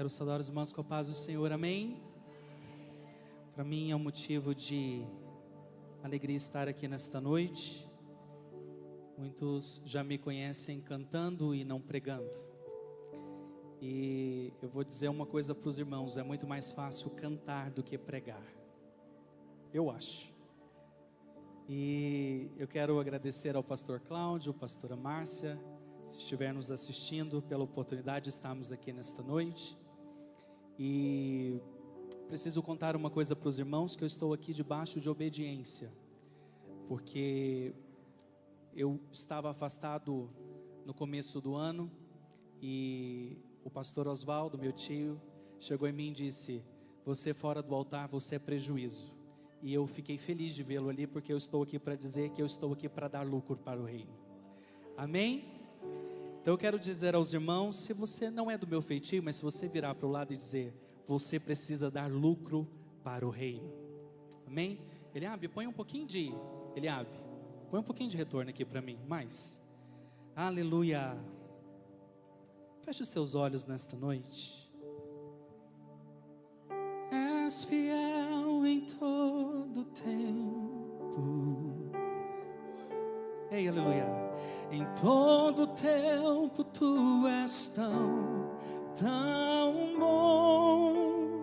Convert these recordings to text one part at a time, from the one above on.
Quero saudar os irmãos com a paz do Senhor, amém? Para mim é um motivo de alegria estar aqui nesta noite. Muitos já me conhecem cantando e não pregando. E eu vou dizer uma coisa para os irmãos: é muito mais fácil cantar do que pregar, eu acho. E eu quero agradecer ao pastor Cláudio, pastora Márcia, se estiver nos assistindo, pela oportunidade de estarmos aqui nesta noite. E preciso contar uma coisa para os irmãos, que eu estou aqui debaixo de obediência, porque eu estava afastado no começo do ano, e o pastor Oswaldo, meu tio, chegou em mim e disse: você fora do altar, você é prejuízo. E eu fiquei feliz de vê-lo ali, porque eu estou aqui para dizer que eu estou aqui para dar lucro para o reino. Amém? Então eu quero dizer aos irmãos, se você não é do meu feitio, mas se você virar para o lado e dizer: você precisa dar lucro para o reino. Amém? Eliabe, põe um pouquinho de... Eliabe, põe um pouquinho de retorno aqui para mim, mais. Aleluia. Feche os seus olhos nesta noite. És fiel em todo tempo. Ei, aleluia. Em todo tempo tu és tão bom.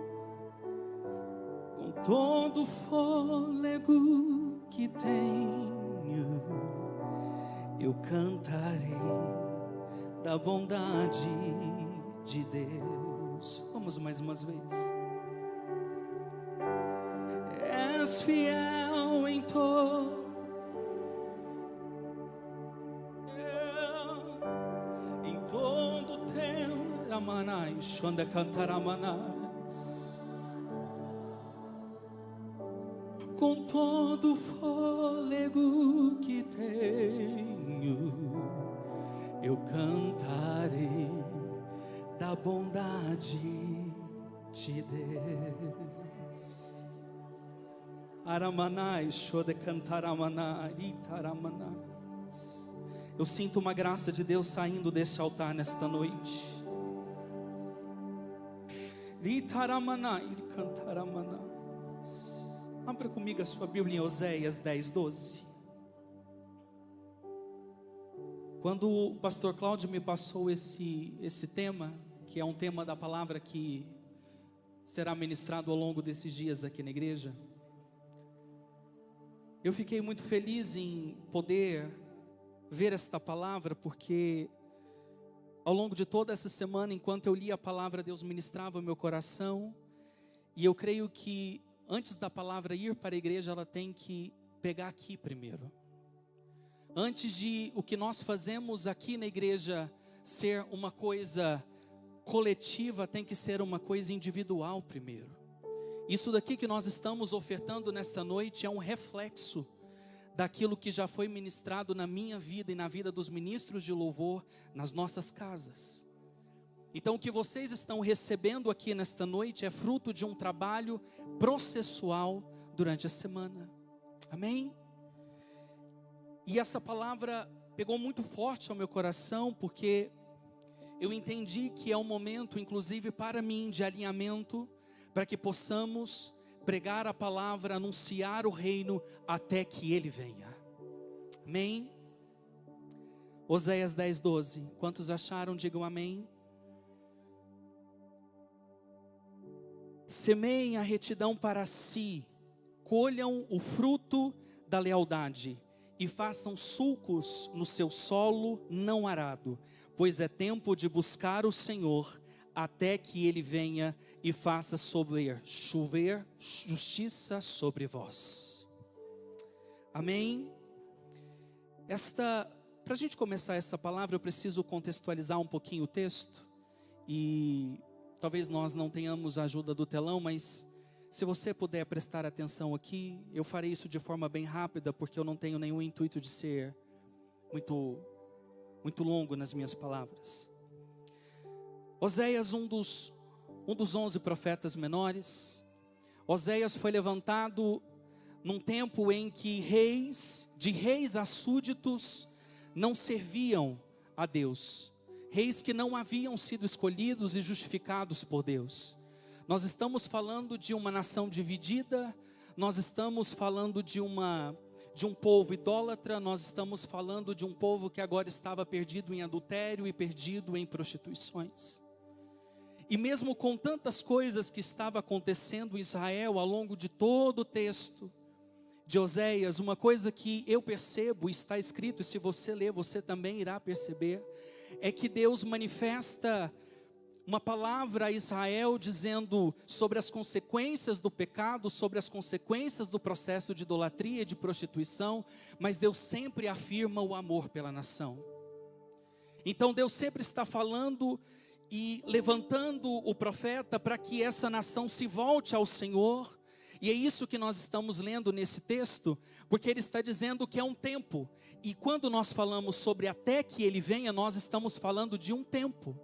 Com todo fôlego que tenho, eu cantarei da bondade de Deus. Vamos mais uma vez. És fiel em todo tempo, Ramanais, onde cantaramanais, com todo fôlego que tenho, eu cantarei da bondade de Deus. Aramanais, onde cantaramanai, taramanai. Eu sinto uma graça de Deus saindo desse altar nesta noite. Abra comigo a sua Bíblia em Oséias 10:12. Quando o pastor Cláudio me passou esse tema, que é um tema da palavra que será ministrado ao longo desses dias aqui na igreja, eu fiquei muito feliz em poder ver esta palavra, porque ao longo de toda essa semana, enquanto eu li a palavra, Deus ministrava o meu coração. E eu creio que antes da palavra ir para a igreja, ela tem que pegar aqui primeiro. Antes de o que nós fazemos aqui na igreja ser uma coisa coletiva, tem que ser uma coisa individual primeiro. Isso daqui que nós estamos ofertando nesta noite é um reflexo daquilo que já foi ministrado na minha vida e na vida dos ministros de louvor nas nossas casas. Então o que vocês estão recebendo aqui nesta noite é fruto de um trabalho processual durante a semana. Amém? E essa palavra pegou muito forte ao meu coração, porque eu entendi que é um momento, inclusive para mim, de alinhamento, para que possamos pregar a palavra, anunciar o reino até que ele venha. Amém? Oséias 10:12. Quantos acharam? Digam amém. Semeiem a retidão para si, colham o fruto da lealdade e façam sulcos no seu solo não arado, pois é tempo de buscar o Senhor até que ele venha e faça chover justiça sobre vós. Amém? Para a gente começar essa palavra, eu preciso contextualizar um pouquinho o texto. E talvez nós não tenhamos a ajuda do telão, mas se você puder prestar atenção aqui, eu farei isso de forma bem rápida, porque eu não tenho nenhum intuito de ser muito longo nas minhas palavras. Oséias, um dos 11 profetas menores. Oséias foi levantado num tempo em que de reis a súditos não serviam a Deus. reis que não haviam sido escolhidos e justificados por Deus. Nós estamos falando de uma nação dividida, nós estamos falando de um povo idólatra, nós estamos falando de um povo que agora estava perdido em adultério e perdido em prostituições. E mesmo com tantas coisas que estavam acontecendo em Israel ao longo de todo o texto de Oséias, uma coisa que eu percebo, está escrito, e se você ler, você também irá perceber, é que Deus manifesta uma palavra a Israel dizendo sobre as consequências do pecado, sobre as consequências do processo de idolatria e de prostituição, mas Deus sempre afirma o amor pela nação. Então Deus sempre está falando e levantando o profeta para que essa nação se volte ao Senhor. E é isso que nós estamos lendo nesse texto, porque ele está dizendo que é um tempo. E quando nós falamos sobre até que ele venha, nós estamos falando de um tempo.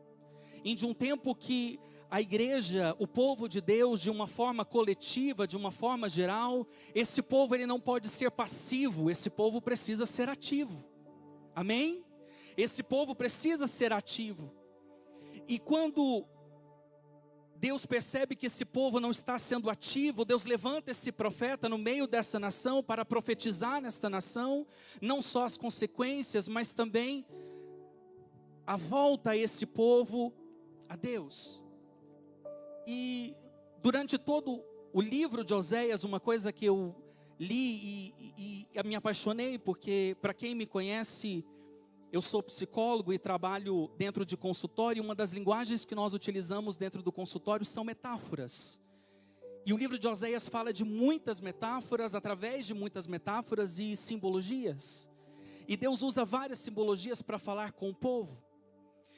E de um tempo que a igreja, o povo de Deus, de uma forma coletiva, de uma forma geral, esse povo ele não pode ser passivo, esse povo precisa ser ativo. Amém? Esse povo precisa ser ativo. E quando Deus percebe que esse povo não está sendo ativo, Deus levanta esse profeta no meio dessa nação para profetizar nesta nação, não só as consequências, mas também a volta a esse povo a Deus. E durante todo o livro de Oséias, uma coisa que eu li e me apaixonei, porque para quem me conhece, eu sou psicólogo e trabalho dentro de consultório, e uma das linguagens que nós utilizamos dentro do consultório são metáforas. E o livro de Oséias fala de muitas metáforas, através de muitas metáforas e simbologias. E Deus usa várias simbologias para falar com o povo.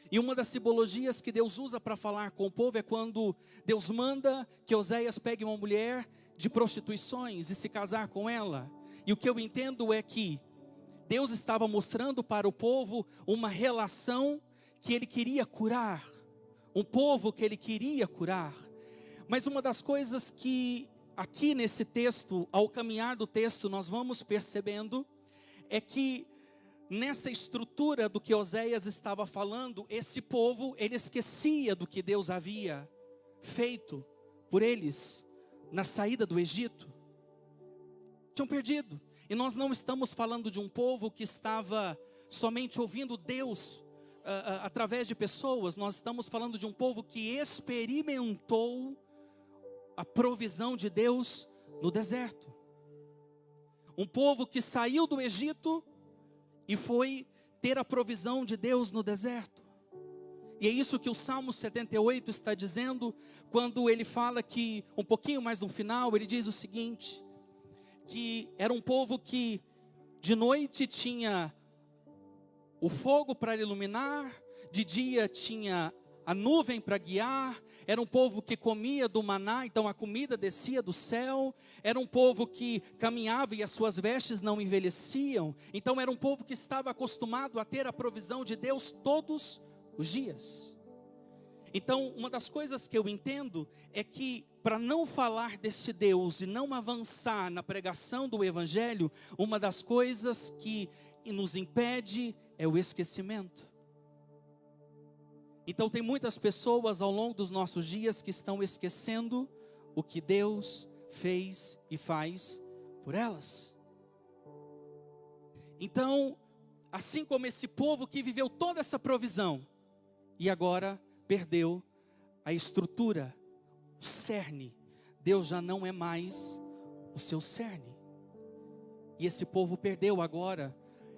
E uma das simbologias que Deus usa para falar com o povo é quando Deus manda que Oséias pegue uma mulher de prostituições e se casar com ela. E o que eu entendo é que Deus estava mostrando para o povo uma relação que Ele queria curar, um povo que Ele queria curar. Mas uma das coisas que aqui nesse texto, ao caminhar do texto, nós vamos percebendo, é que nessa estrutura do que Oséias estava falando, esse povo, ele esquecia do que Deus havia feito por eles na saída do Egito. Tinham perdido. E nós não estamos falando de um povo que estava somente ouvindo Deus através de pessoas. Nós estamos falando de um povo que experimentou a provisão de Deus no deserto. Um povo que saiu do Egito e foi ter a provisão de Deus no deserto. E é isso que o Salmo 78 está dizendo, quando ele fala que, um pouquinho mais no final, ele diz o seguinte, que era um povo que de noite tinha o fogo para iluminar, de dia tinha a nuvem para guiar, era um povo que comia do maná, então a comida descia do céu, era um povo que caminhava e as suas vestes não envelheciam, então era um povo que estava acostumado a ter a provisão de Deus todos os dias. Então uma das coisas que eu entendo é que para não falar desse Deus e não avançar na pregação do Evangelho, uma das coisas que nos impede é o esquecimento. Então tem muitas pessoas ao longo dos nossos dias que estão esquecendo o que Deus fez e faz por elas. Então, assim como esse povo que viveu toda essa provisão e agora perdeu a estrutura, o cerne, Deus já não é mais o seu cerne. E esse povo perdeu agora,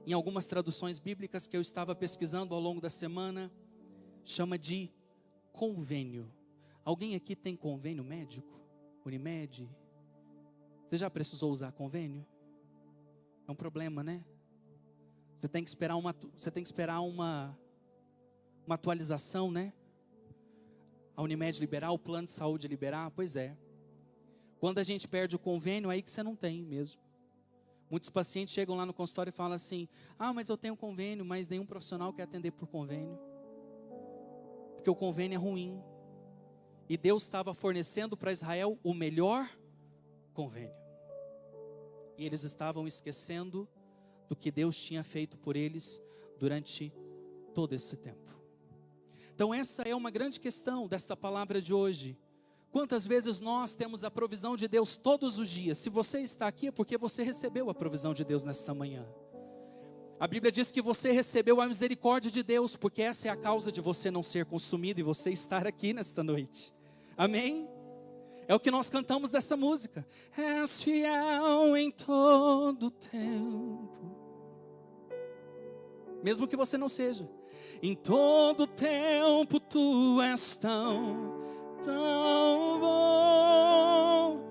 em algumas traduções bíblicas que eu estava pesquisando ao longo da semana, chama de convênio. Alguém aqui tem convênio médico? Unimed? Você já precisou usar convênio? É um problema, né? Você tem que esperar uma atualização, né? A Unimed liberar, o plano de saúde liberar, pois é. Quando a gente perde o convênio, aí que você não tem mesmo. Muitos pacientes chegam lá no consultório e falam assim, mas eu tenho convênio, mas nenhum profissional quer atender por convênio. Porque o convênio é ruim. E Deus estava fornecendo para Israel o melhor convênio. E eles estavam esquecendo do que Deus tinha feito por eles durante todo esse tempo. Então essa é uma grande questão desta palavra de hoje. Quantas vezes nós temos a provisão de Deus todos os dias? Se você está aqui é porque você recebeu a provisão de Deus nesta manhã. A Bíblia diz que você recebeu a misericórdia de Deus, porque essa é a causa de você não ser consumido e você estar aqui nesta noite. Amém? É o que nós cantamos dessa música. És fiel em todo tempo. Mesmo que você não seja. Em todo tempo tu és tão bom,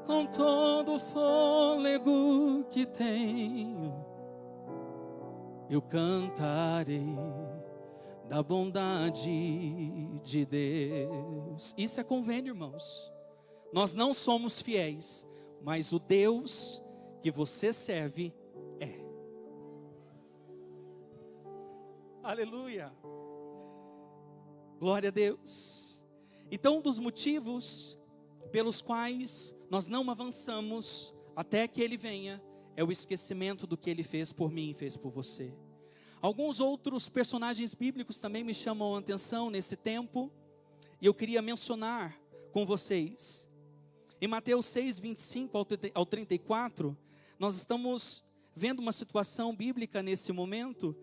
com todo o fôlego que tenho, eu cantarei da bondade de Deus. Isso é convênio, irmãos. Nós não somos fiéis, mas o Deus que você serve é. Aleluia. Glória a Deus. Então, um dos motivos pelos quais nós não avançamos até que Ele venha, é o esquecimento do que Ele fez por mim e fez por você. Alguns outros personagens bíblicos também me chamam a atenção nesse tempo, e eu queria mencionar com vocês. Em Mateus 6, 25 ao 34, nós estamos vendo uma situação bíblica nesse momento,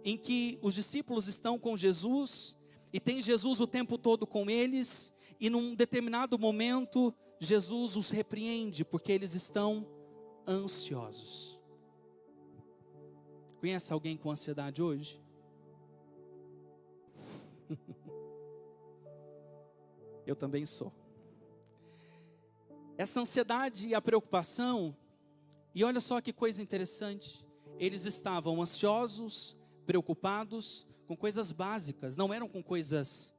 em que os discípulos estão com Jesus, e tem Jesus o tempo todo com eles, e num determinado momento, Jesus os repreende, porque eles estão ansiosos. Conhece alguém com ansiedade hoje? Eu também sou. Essa ansiedade e a preocupação, e olha só que coisa interessante, eles estavam ansiosos, preocupados com coisas básicas, não eram com coisas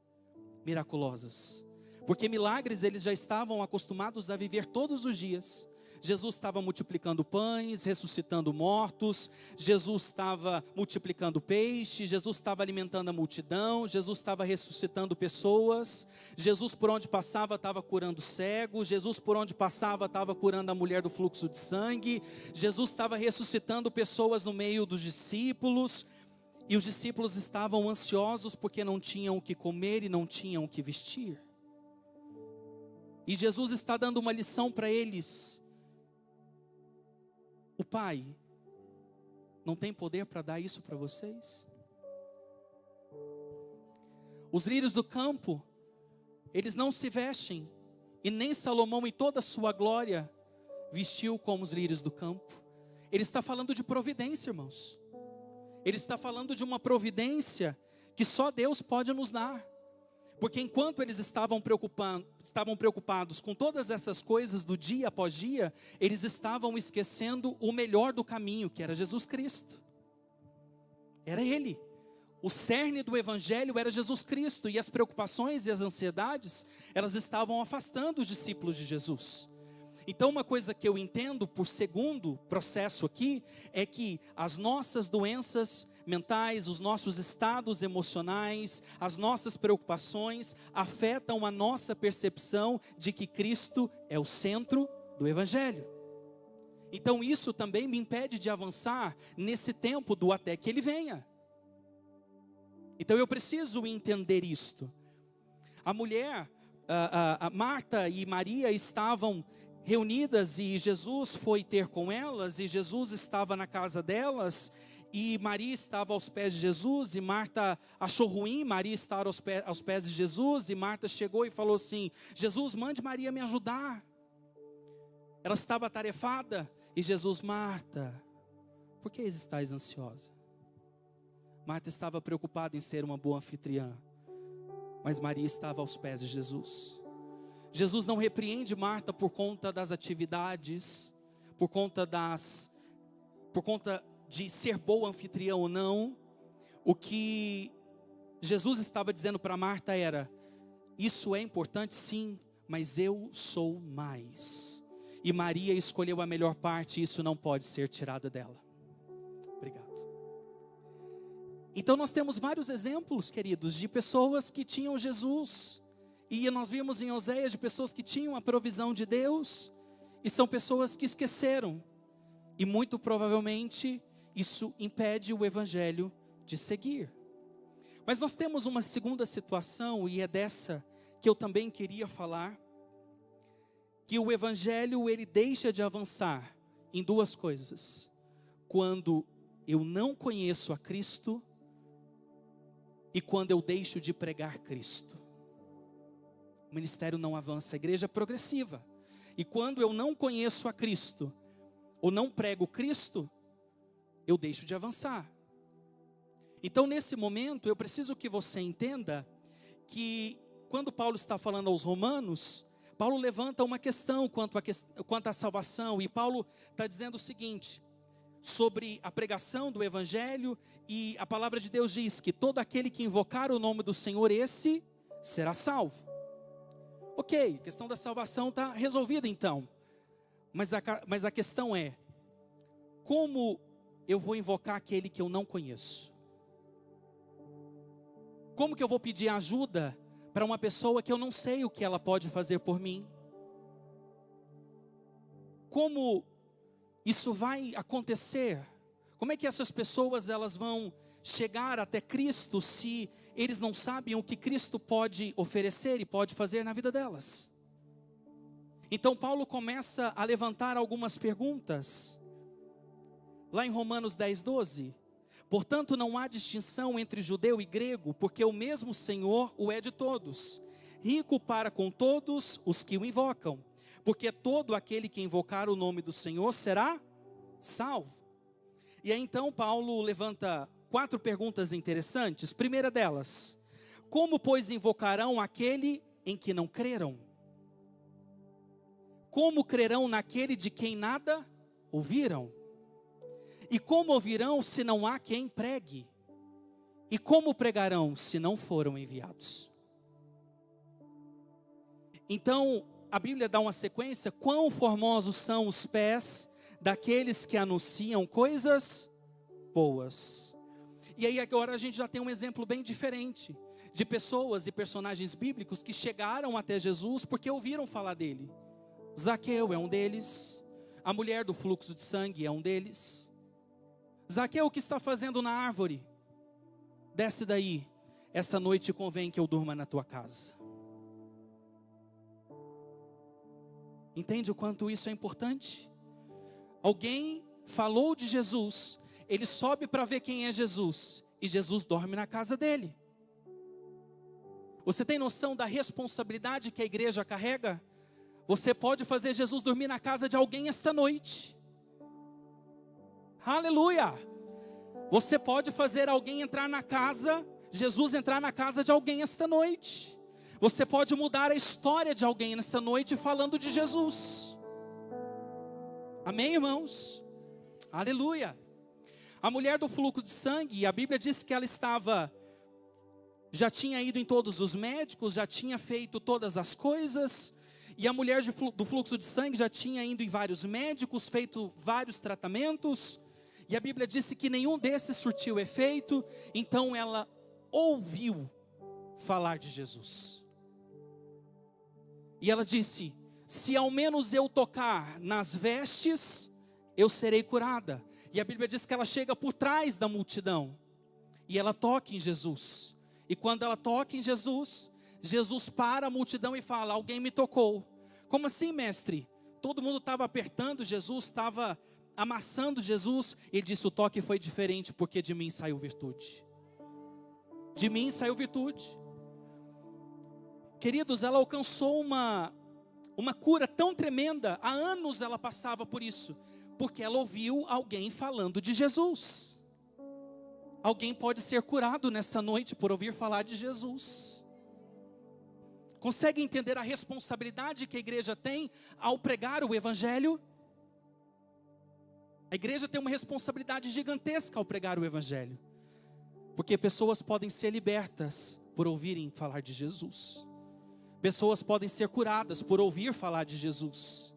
miraculosas, porque milagres eles já estavam acostumados a viver todos os dias. Jesus estava multiplicando pães, ressuscitando mortos, Jesus estava multiplicando peixe, Jesus estava alimentando a multidão, Jesus estava ressuscitando pessoas, Jesus por onde passava estava curando cegos, Jesus por onde passava estava curando a mulher do fluxo de sangue, Jesus estava ressuscitando pessoas no meio dos discípulos, e os discípulos estavam ansiosos porque não tinham o que comer e não tinham o que vestir. E Jesus está dando uma lição para eles. O Pai não tem poder para dar isso para vocês? Os lírios do campo, eles não se vestem, e nem Salomão em toda a sua glória vestiu como os lírios do campo. Ele está falando de providência, irmãos. Ele está falando de uma providência que só Deus pode nos dar. Porque enquanto eles estavam preocupados com todas essas coisas do dia após dia, eles estavam esquecendo o melhor do caminho, que era Jesus Cristo. Era Ele. O cerne do Evangelho era Jesus Cristo. E as preocupações e as ansiedades, elas estavam afastando os discípulos de Jesus. Então uma coisa que eu entendo por segundo processo aqui, é que as nossas doenças mentais, os nossos estados emocionais, as nossas preocupações, afetam a nossa percepção de que Cristo é o centro do Evangelho. Então isso também me impede de avançar nesse tempo do até que Ele venha. Então eu preciso entender isto. A mulher, a Marta e Maria estavam reunidas e Jesus foi ter com elas, e Jesus estava na casa delas, e Maria estava aos pés de Jesus, e Marta achou ruim Maria estar aos pés de Jesus, e Marta chegou e falou assim: Jesus, mande Maria me ajudar. Ela estava atarefada, e Jesus: Marta, por que estás ansiosa? Marta estava preocupada em ser uma boa anfitriã, mas Maria estava aos pés de Jesus. Jesus não repreende Marta por conta das atividades, por conta de ser boa anfitriã ou não. O que Jesus estava dizendo para Marta era: isso é importante sim, mas eu sou mais. E Maria escolheu a melhor parte, e isso não pode ser tirado dela. Obrigado. Então nós temos vários exemplos, queridos, de pessoas que tinham Jesus. E nós vimos em Oséias de pessoas que tinham a provisão de Deus, e são pessoas que esqueceram. E muito provavelmente isso impede o Evangelho de seguir. Mas nós temos uma segunda situação, e é dessa que eu também queria falar, que o evangelho ele deixa de avançar em duas coisas: quando eu não conheço a Cristo e quando eu deixo de pregar Cristo. O ministério não avança, a igreja é progressiva. E quando eu não conheço a Cristo ou não prego Cristo, eu deixo de avançar. Então nesse momento eu preciso que você entenda que quando Paulo está falando aos romanos, Paulo levanta uma questão quanto à salvação, e Paulo está dizendo o seguinte, sobre a pregação do evangelho, e a palavra de Deus diz que todo aquele que invocar o nome do Senhor, esse será salvo. Ok, a questão da salvação está resolvida então, mas a questão é, como eu vou invocar aquele que eu não conheço? Como que eu vou pedir ajuda para uma pessoa que eu não sei o que ela pode fazer por mim? Como isso vai acontecer? Como é que essas pessoas elas vão chegar até Cristo se eles não sabem o que Cristo pode oferecer e pode fazer na vida delas? Então Paulo começa a levantar algumas perguntas. Lá em Romanos 10:12, portanto não há distinção entre judeu e grego, porque o mesmo Senhor o é de todos, rico para com todos os que o invocam, porque todo aquele que invocar o nome do Senhor será salvo. E aí então Paulo levanta 4 perguntas interessantes. Primeira delas, como pois invocarão aquele em que não creram? Como crerão naquele de quem nada ouviram? E como ouvirão se não há quem pregue? E como pregarão se não foram enviados? Então, a Bíblia dá uma sequência: quão formosos são os pés daqueles que anunciam coisas boas. E aí agora a gente já tem um exemplo bem diferente, de pessoas e personagens bíblicos que chegaram até Jesus porque ouviram falar dele. Zaqueu é um deles, a mulher do fluxo de sangue é um deles. Zaqueu, o que está fazendo na árvore? Desce daí, esta noite convém que eu durma na tua casa. Entende o quanto isso é importante? Alguém falou de Jesus, ele sobe para ver quem é Jesus, e Jesus dorme na casa dele. Você tem noção da responsabilidade que a igreja carrega? Você pode fazer Jesus dormir na casa de alguém esta noite. Aleluia! Você pode fazer alguém entrar na casa, Jesus entrar na casa de alguém esta noite. Você pode mudar a história de alguém nesta noite falando de Jesus. Amém, irmãos? Aleluia! A mulher do fluxo de sangue, a Bíblia diz que ela já tinha ido em todos os médicos, já tinha feito todas as coisas. E a mulher do fluxo de sangue já tinha ido em vários médicos, feito vários tratamentos. E a Bíblia disse que nenhum desses surtiu efeito. Então ela ouviu falar de Jesus. E ela disse, se ao menos eu tocar nas vestes, eu serei curada. E a Bíblia diz que ela chega por trás da multidão. E ela toca em Jesus. E quando ela toca em Jesus, Jesus para a multidão e fala, alguém me tocou. Como assim, mestre? Todo mundo estava apertando Jesus, estava amassando Jesus. Ele disse, o toque foi diferente, porque de mim saiu virtude. De mim saiu virtude. Queridos, ela alcançou uma cura tão tremenda. Há anos ela passava por isso, porque ela ouviu alguém falando de Jesus. Alguém pode ser curado nessa noite por ouvir falar de Jesus. Consegue entender a responsabilidade que a igreja tem ao pregar o evangelho? A igreja tem uma responsabilidade gigantesca ao pregar o evangelho, porque pessoas podem ser libertas por ouvirem falar de Jesus. Pessoas podem ser curadas por ouvir falar de Jesus.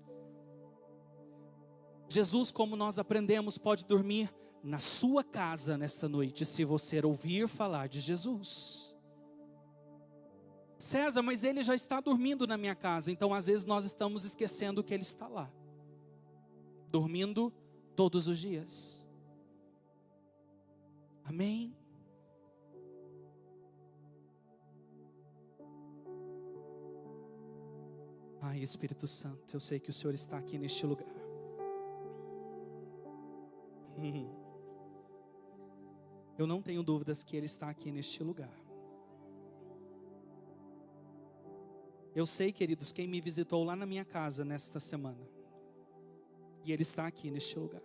Jesus, como nós aprendemos, pode dormir na sua casa nessa noite, se você ouvir falar de Jesus. César, mas ele já está dormindo na minha casa. Então às vezes nós estamos esquecendo que ele está lá, dormindo todos os dias. Amém? Ai, Espírito Santo, eu sei que o Senhor está aqui neste lugar. Eu não tenho dúvidas que Ele está aqui neste lugar. Eu sei, queridos, quem me visitou lá na minha casa nesta semana. E Ele está aqui neste lugar.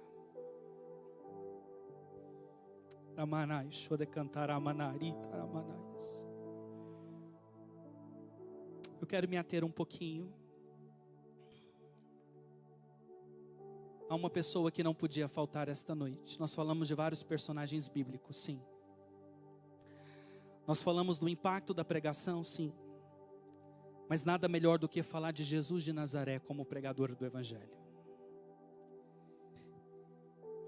Eu quero me ater um pouquinho a uma pessoa que não podia faltar esta noite. Nós falamos de vários personagens bíblicos, sim. Nós falamos do impacto da pregação, sim. Mas nada melhor do que falar de Jesus de Nazaré como pregador do Evangelho.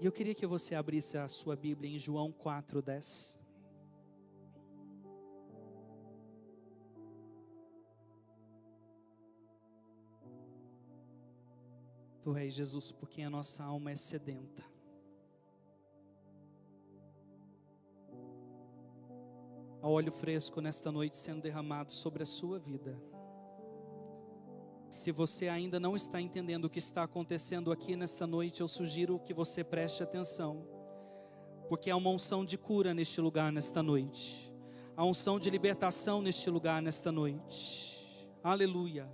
E eu queria que você abrisse a sua Bíblia em João 4:10. Tu és Jesus, por quem a nossa alma é sedenta. Há óleo fresco nesta noite sendo derramado sobre a sua vida. Se você ainda não está entendendo o que está acontecendo aqui nesta noite, eu sugiro que você preste atenção, porque há uma unção de cura neste lugar nesta noite. Há unção de libertação neste lugar nesta noite. Aleluia.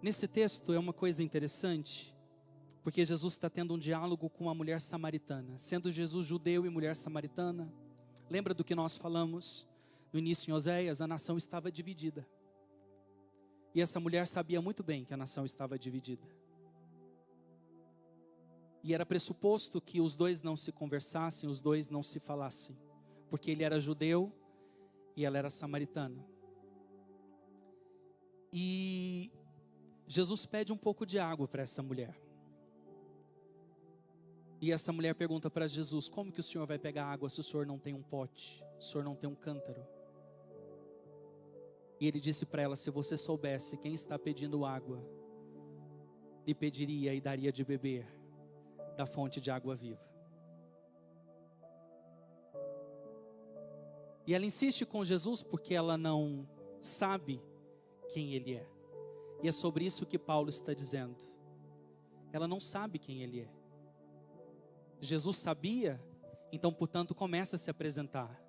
Nesse texto é uma coisa interessante, porque Jesus está tendo um diálogo com uma mulher samaritana. Sendo Jesus judeu e mulher samaritana, lembra do que nós falamos no início em Oséias? A nação estava dividida. E essa mulher sabia muito bem que a nação estava dividida. E era pressuposto que os dois não se conversassem, os dois não se falassem. Porque ele era judeu e ela era samaritana. E Jesus pede um pouco de água para essa mulher. E essa mulher pergunta para Jesus: como que o senhor vai pegar água se o senhor não tem um pote? Se o senhor não tem um cântaro? E ele disse para ela: se você soubesse quem está pedindo água, lhe pediria e daria de beber da fonte de água viva. E ela insiste com Jesus porque ela não sabe quem Ele é. E é sobre isso que Paulo está dizendo. Ela não sabe quem Ele é. Jesus sabia, então portanto começa a se apresentar.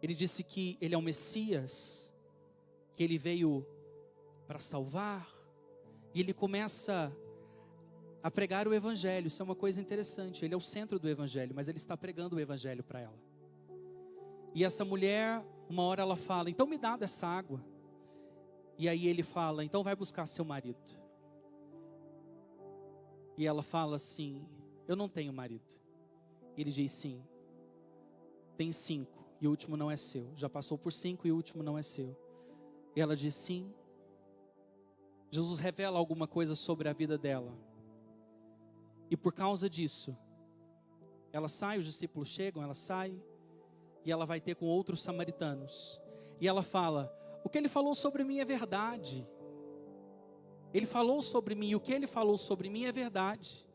Ele disse que Ele é o Messias, que Ele veio para salvar. E Ele começa a pregar o Evangelho. Isso é uma coisa interessante. Ele é o centro do Evangelho, mas Ele está pregando o Evangelho para ela. E essa mulher, uma hora ela fala: então me dá dessa água. E aí Ele fala: então vai buscar seu marido. E ela fala assim: eu não tenho marido. Ele diz: sim, tem 5 e o último não é seu. Já passou por 5 e o último não é seu. E ela diz: sim. Jesus revela alguma coisa sobre a vida dela. E por causa disso, ela sai, os discípulos chegam, ela sai. E ela vai ter com outros samaritanos. E ela fala: o que ele falou sobre mim é verdade. Ele falou sobre mim, e o que ele falou sobre mim é verdade.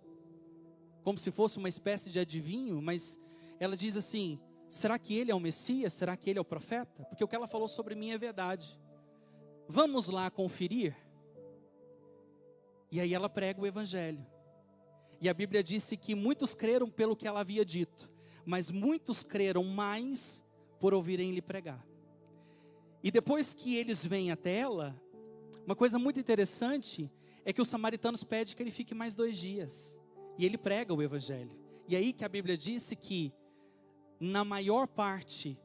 Como se fosse uma espécie de adivinho, mas ela diz assim: será que ele é o Messias? Será que ele é o profeta? Porque o que ela falou sobre mim é verdade. Vamos lá conferir? E aí ela prega o Evangelho. E a Bíblia disse que muitos creram pelo que ela havia dito, mas muitos creram mais por ouvirem lhe pregar. E depois que eles vêm até ela, uma coisa muito interessante é que os samaritanos pedem que ele fique mais 2 dias. E ele prega o Evangelho. E aí que a Bíblia disse que, na maior parte,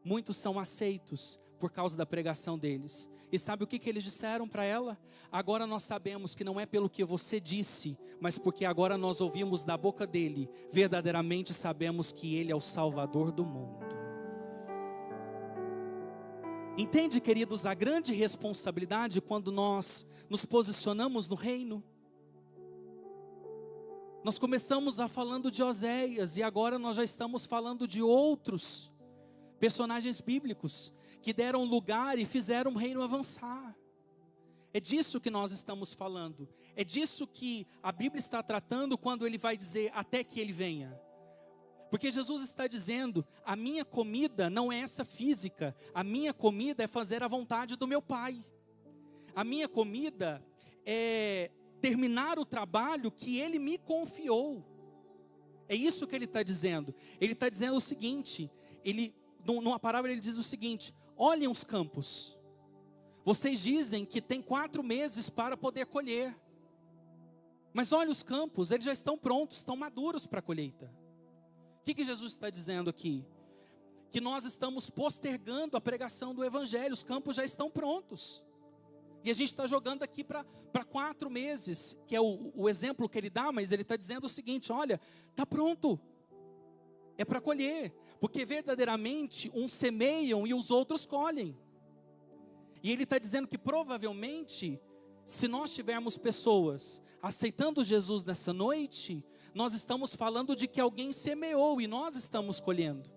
muitos são aceitos por causa da pregação deles. E sabe o que eles disseram para ela? Agora nós sabemos que não é pelo que você disse, mas porque agora nós ouvimos da boca dele. Verdadeiramente sabemos que ele é o Salvador do mundo. Entende, queridos, a grande responsabilidade quando nós nos posicionamos no reino? Nós começamos falando de Oséias e agora nós já estamos falando de outros personagens bíblicos que deram lugar e fizeram o reino avançar. É disso que nós estamos falando. É disso que a Bíblia está tratando quando ele vai dizer até que ele venha. Porque Jesus está dizendo, a minha comida não é essa física, a minha comida é fazer a vontade do meu Pai. A minha comida é terminar o trabalho que Ele me confiou. É isso que Ele está dizendo. Ele está dizendo o seguinte, numa parábola ele diz o seguinte: olhem os campos. Vocês dizem que tem 4 meses para poder colher. Mas olhem os campos, eles já estão prontos, estão maduros para a colheita. O que Jesus está dizendo aqui? Que nós estamos postergando a pregação do Evangelho, os campos já estão prontos. E a gente está jogando aqui para 4 meses, que é o exemplo que ele dá, mas ele está dizendo o seguinte: olha, está pronto, é para colher, porque verdadeiramente uns semeiam e os outros colhem. E ele está dizendo que provavelmente, se nós tivermos pessoas aceitando Jesus nessa noite, nós estamos falando de que alguém semeou e nós estamos colhendo.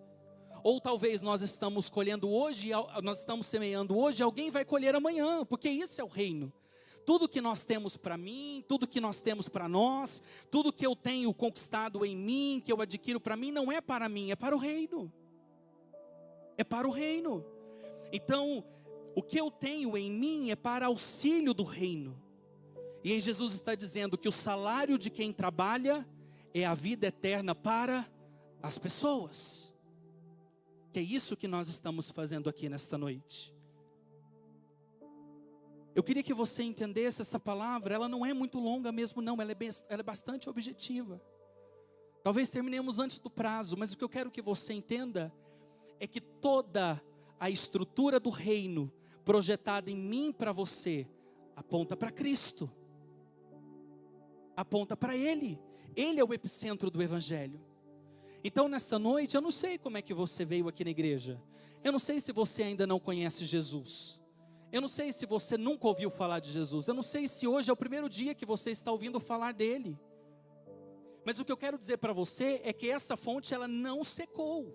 Ou talvez nós estamos colhendo hoje, nós estamos semeando hoje, alguém vai colher amanhã, porque isso é o reino. Tudo que nós temos para mim, tudo que nós temos para nós, tudo que eu tenho conquistado em mim, que eu adquiro para mim, não é para mim, é para o reino. É para o reino. Então, o que eu tenho em mim é para auxílio do reino. E aí Jesus está dizendo que o salário de quem trabalha é a vida eterna para as pessoas. Que é isso que nós estamos fazendo aqui nesta noite. Eu queria que você entendesse essa palavra, ela não é muito longa mesmo não, ela é bastante objetiva. Talvez terminemos antes do prazo, mas o que eu quero que você entenda é que toda a estrutura do reino projetada em mim para você, aponta para Cristo. Aponta para Ele. Ele é o epicentro do Evangelho. Então nesta noite, eu não sei como é que você veio aqui na igreja. Eu não sei se você ainda não conhece Jesus. Eu não sei se você nunca ouviu falar de Jesus. Eu não sei se hoje é o primeiro dia que você está ouvindo falar dele. Mas o que eu quero dizer para você é que essa fonte, ela não secou.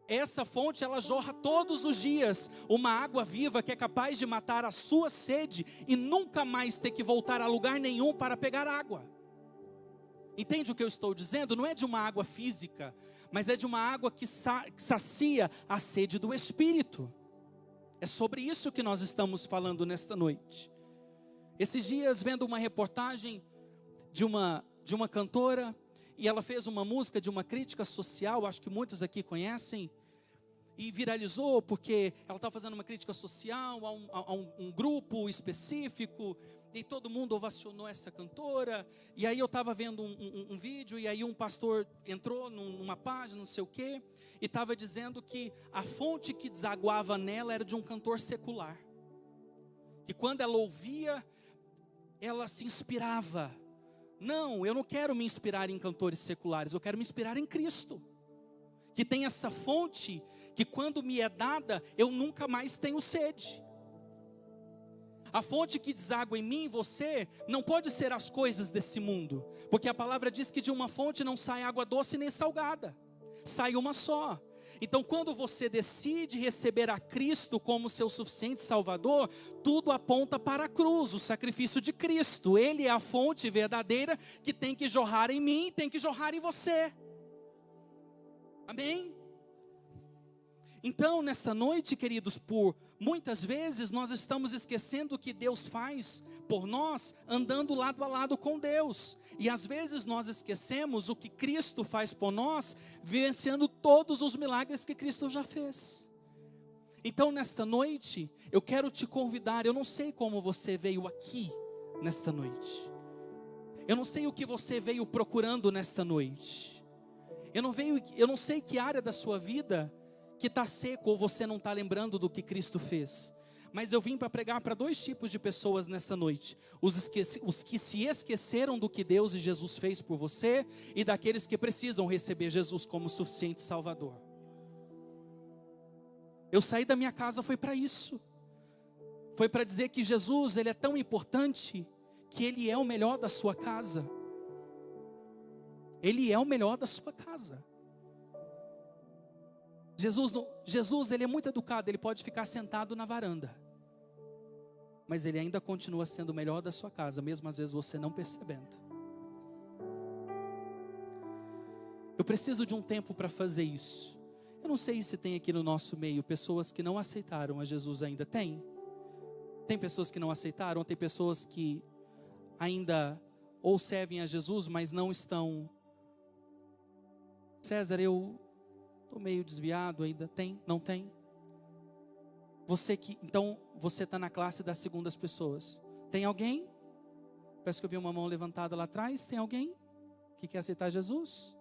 Essa fonte, ela jorra todos os dias uma água viva que é capaz de matar a sua sede e nunca mais ter que voltar a lugar nenhum para pegar água. Entende o que eu estou dizendo? Não é de uma água física, mas é de uma água que sacia a sede do Espírito. É sobre isso que nós estamos falando nesta noite. Esses dias, vendo uma reportagem de uma cantora, e ela fez uma música de uma crítica social, acho que muitos aqui conhecem, e viralizou porque ela estava fazendo uma crítica social a um grupo específico, e todo mundo ovacionou essa cantora. E aí eu estava vendo um vídeo, e aí um pastor entrou numa página, não sei o quê, e estava dizendo que a fonte que desaguava nela era de um cantor secular, que quando ela ouvia, ela se inspirava. Não, eu não quero me inspirar em cantores seculares, eu quero me inspirar em Cristo, que tem essa fonte, que quando me é dada, eu nunca mais tenho sede. A fonte que deságua em mim e você, não pode ser as coisas desse mundo, porque a palavra diz que de uma fonte não sai água doce nem salgada, sai uma só. Então quando você decide receber a Cristo como seu suficiente Salvador, tudo aponta para a cruz, o sacrifício de Cristo. Ele é a fonte verdadeira que tem que jorrar em mim, tem que jorrar em você. Amém? Então, nesta noite, queridos, por muitas vezes nós estamos esquecendo o que Deus faz por nós, andando lado a lado com Deus. E às vezes nós esquecemos o que Cristo faz por nós, vivenciando todos os milagres que Cristo já fez. Então, nesta noite, eu quero te convidar. Eu não sei como você veio aqui nesta noite. Eu não sei o que você veio procurando nesta noite. Eu não sei que área da sua vida que está seco ou você não está lembrando do que Cristo fez. Mas eu vim para pregar para 2 tipos de pessoas nessa noite. Os que se esqueceram do que Deus e Jesus fez por você, e daqueles que precisam receber Jesus como suficiente Salvador. Eu saí da minha casa foi para isso. Foi para dizer que Jesus, Ele é tão importante, que Ele é o melhor da sua casa. Ele é o melhor da sua casa. Jesus, Ele é muito educado, Ele pode ficar sentado na varanda, mas Ele ainda continua sendo o melhor da sua casa, mesmo às vezes você não percebendo. Eu preciso de um tempo para fazer isso. Eu não sei se tem aqui no nosso meio pessoas que não aceitaram a Jesus ainda. Tem? Tem pessoas que não aceitaram, tem pessoas que ainda ou servem a Jesus, mas não estão. César, eu estou meio desviado ainda. Tem? Não tem? Então, você está na classe das segundas pessoas. Tem alguém? Parece que eu vi uma mão levantada lá atrás. Tem alguém que quer aceitar Jesus?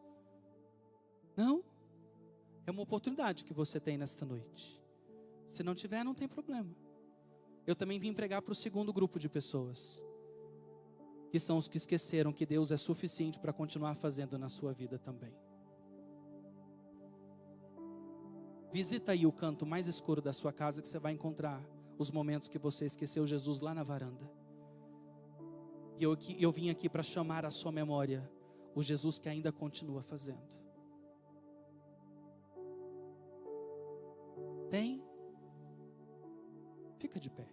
Não? É uma oportunidade que você tem nesta noite. Se não tiver, não tem problema. Eu também vim pregar para o segundo grupo de pessoas, que são os que esqueceram que Deus é suficiente para continuar fazendo na sua vida também. Visita aí o canto mais escuro da sua casa, que você vai encontrar os momentos que você esqueceu Jesus lá na varanda. E eu vim aqui para chamar à sua memória o Jesus que ainda continua fazendo. Tem? Fica de pé.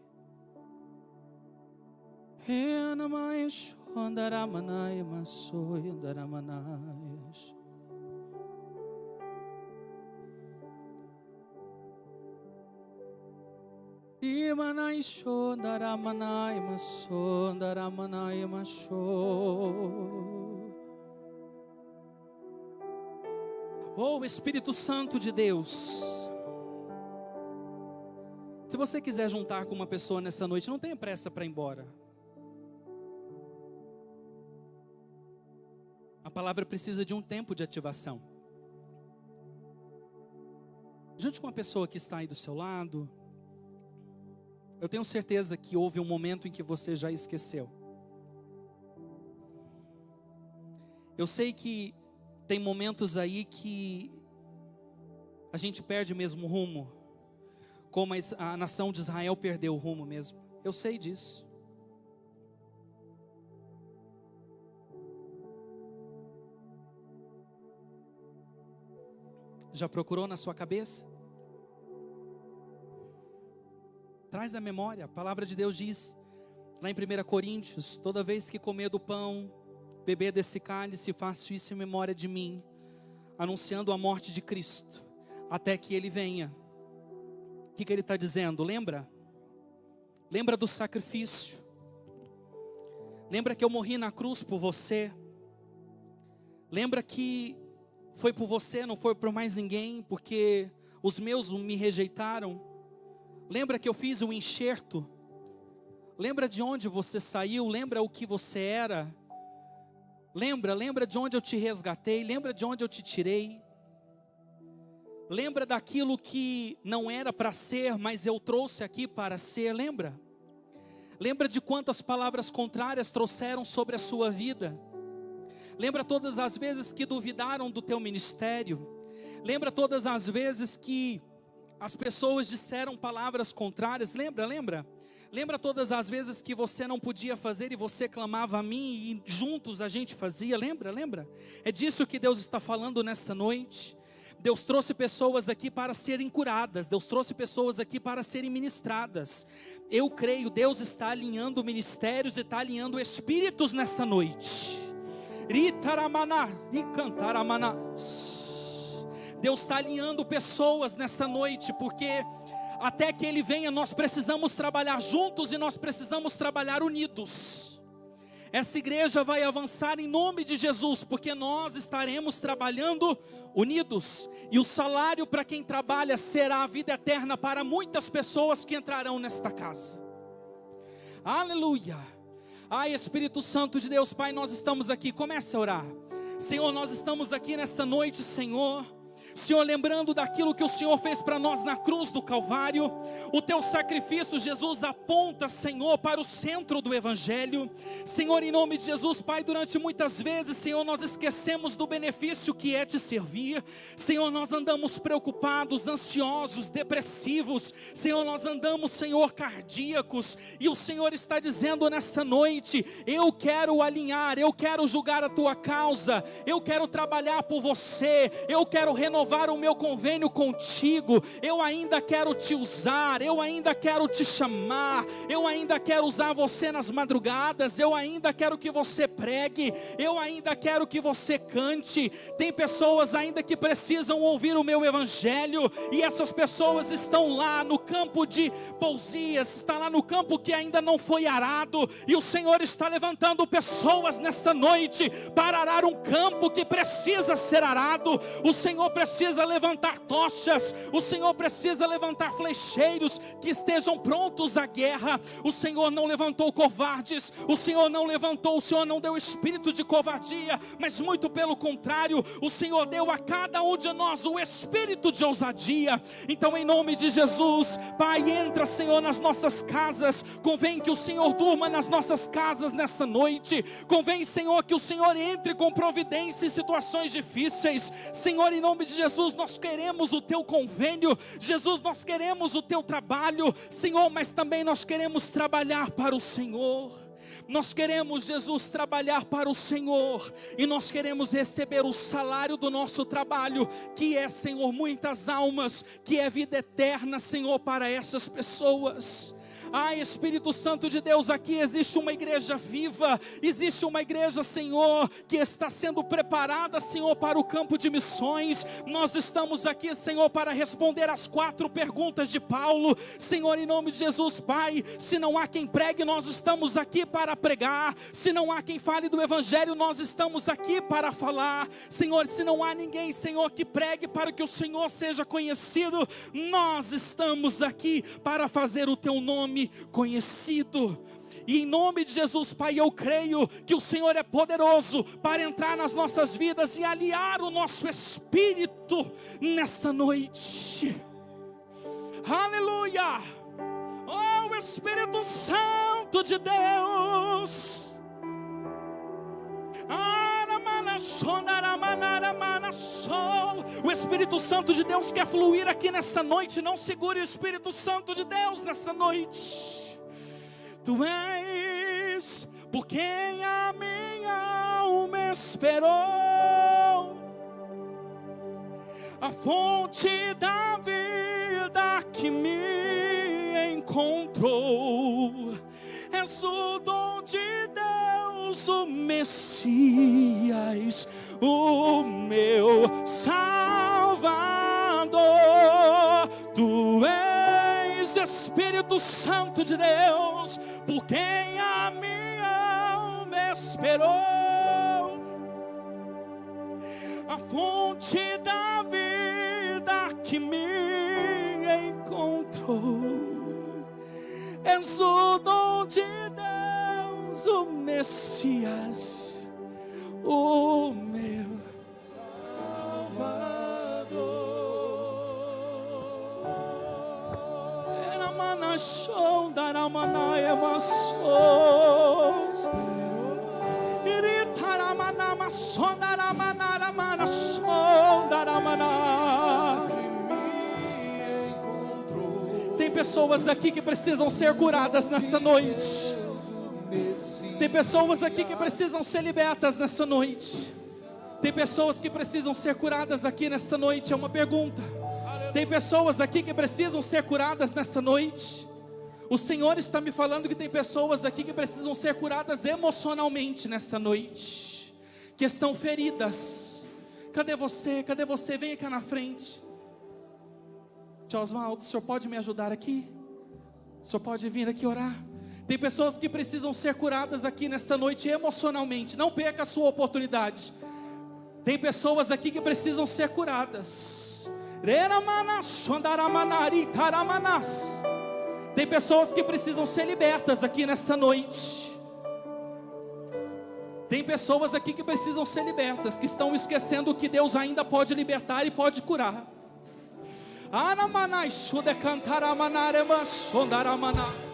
Oh, Espírito Santo de Deus. Se você quiser juntar com uma pessoa nessa noite, não tenha pressa para ir embora. A palavra precisa de um tempo de ativação. Junte com a pessoa que está aí do seu lado. Eu tenho certeza que houve um momento em que você já esqueceu. Eu sei que tem momentos aí que a gente perde mesmo o rumo, como a nação de Israel perdeu o rumo mesmo. Eu sei disso. Já procurou na sua cabeça? Traz a memória. A palavra de Deus diz, lá em 1 Coríntios, toda vez que comer do pão, beber desse cálice, faço isso em memória de mim, anunciando a morte de Cristo, até que Ele venha. O que Ele está dizendo? Lembra? Lembra do sacrifício. Lembra que eu morri na cruz por você. Lembra que foi por você, não foi por mais ninguém, porque os meus me rejeitaram. Lembra que eu fiz um enxerto. Lembra de onde você saiu. Lembra o que você era. Lembra de onde eu te resgatei. Lembra de onde eu te tirei. Lembra daquilo que não era para ser, mas eu trouxe aqui para ser. Lembra? Lembra de quantas palavras contrárias trouxeram sobre a sua vida. Lembra todas as vezes que duvidaram do teu ministério. Lembra todas as vezes que as pessoas disseram palavras contrárias. Lembra? Lembra todas as vezes que você não podia fazer e você clamava a mim e juntos a gente fazia. Lembra? É disso que Deus está falando nesta noite. Deus trouxe pessoas aqui para serem curadas. Deus trouxe pessoas aqui para serem ministradas. Eu creio, Deus está alinhando ministérios e está alinhando espíritos nesta noite. Deus está alinhando pessoas nessa noite, porque até que Ele venha nós precisamos trabalhar juntos e nós precisamos trabalhar unidos. Essa igreja vai avançar em nome de Jesus, porque nós estaremos trabalhando unidos. E o salário para quem trabalha será a vida eterna para muitas pessoas que entrarão nesta casa. Aleluia. Ai, Espírito Santo de Deus, Pai, nós estamos aqui. Comece a orar. Senhor, nós estamos aqui nesta noite, Senhor. Senhor, lembrando daquilo que o Senhor fez para nós na cruz do Calvário. O teu sacrifício, Jesus, aponta, Senhor, para o centro do Evangelho. Senhor, em nome de Jesus, Pai, durante muitas vezes, Senhor, nós esquecemos do benefício que é te servir. Senhor, nós andamos preocupados, ansiosos, depressivos. Senhor, nós andamos, Senhor, cardíacos. E o Senhor está dizendo nesta noite: eu quero alinhar, eu quero julgar a tua causa, eu quero trabalhar por você, eu quero renovar renovar o meu convênio contigo, eu ainda quero te usar, eu ainda quero te chamar, eu ainda quero usar você nas madrugadas, eu ainda quero que você pregue, eu ainda quero que você cante. Tem pessoas ainda que precisam ouvir o meu evangelho, e essas pessoas estão lá no campo de Pousias, está lá no campo que ainda não foi arado, e o Senhor está levantando pessoas nesta noite para arar um campo que precisa ser arado. O Senhor precisa levantar tochas, o Senhor precisa levantar flecheiros que estejam prontos à guerra. O Senhor não levantou covardes, o Senhor não deu espírito de covardia, mas muito pelo contrário, o Senhor deu a cada um de nós o espírito de ousadia. Então, em nome de Jesus, Pai, entra, Senhor, nas nossas casas. Convém que o Senhor durma nas nossas casas nessa noite. Convém, Senhor, que o Senhor entre com providência em situações difíceis. Senhor, em nome de Jesus, nós queremos o teu convênio. Jesus, nós queremos o teu trabalho, Senhor, mas também nós queremos trabalhar para o Senhor. Nós queremos, Jesus, trabalhar para o Senhor, e nós queremos receber o salário do nosso trabalho, que é, Senhor, muitas almas, que é vida eterna, Senhor, para essas pessoas. Ah, Espírito Santo de Deus, aqui existe uma igreja viva, existe uma igreja, Senhor, que está sendo preparada, Senhor, para o campo de missões. Nós estamos aqui, Senhor, para responder as 4 perguntas de Paulo. Senhor, em nome de Jesus, Pai, se não há quem pregue, nós estamos aqui para pregar. Se não há quem fale do Evangelho, nós estamos aqui para falar. Senhor, se não há ninguém, Senhor, que pregue para que o Senhor seja conhecido, nós estamos aqui para fazer o teu nome conhecido. E em nome de Jesus, Pai, eu creio que o Senhor é poderoso para entrar nas nossas vidas e aliar o nosso espírito nesta noite. Aleluia! Oh, Espírito Santo de Deus, o Espírito Santo de Deus quer fluir aqui nesta noite. Não segure o Espírito Santo de Deus nessa noite. Tu és por quem a minha alma esperou, a fonte da vida que me encontrou. És o dom de Deus, o Messias, o meu Salvador. Tu és Espírito Santo de Deus, por quem a minha alma esperou, a fonte da vida que me encontrou. És o dom de Deus, o Messias, o meu Salvador. Tem pessoas aqui que precisam ser curadas nessa noite. Tem pessoas aqui que precisam ser libertas nessa noite. Tem pessoas que precisam ser curadas aqui nesta noite. É uma pergunta. Tem pessoas aqui que precisam ser curadas nessa noite. O Senhor está me falando que tem pessoas aqui que precisam ser curadas emocionalmente nesta noite, que estão feridas. Cadê você? Cadê você? Venha cá na frente. Tio Oswaldo, o senhor pode me ajudar aqui? O senhor pode vir aqui orar? Tem pessoas que precisam ser curadas aqui nesta noite emocionalmente. Não perca a sua oportunidade. Tem pessoas aqui que precisam ser curadas. Tem pessoas que precisam ser libertas aqui nesta noite. Tem pessoas aqui que precisam ser libertas, que estão esquecendo que Deus ainda pode libertar e pode curar. Anamanai, sude cantar amanarema, sondaramana.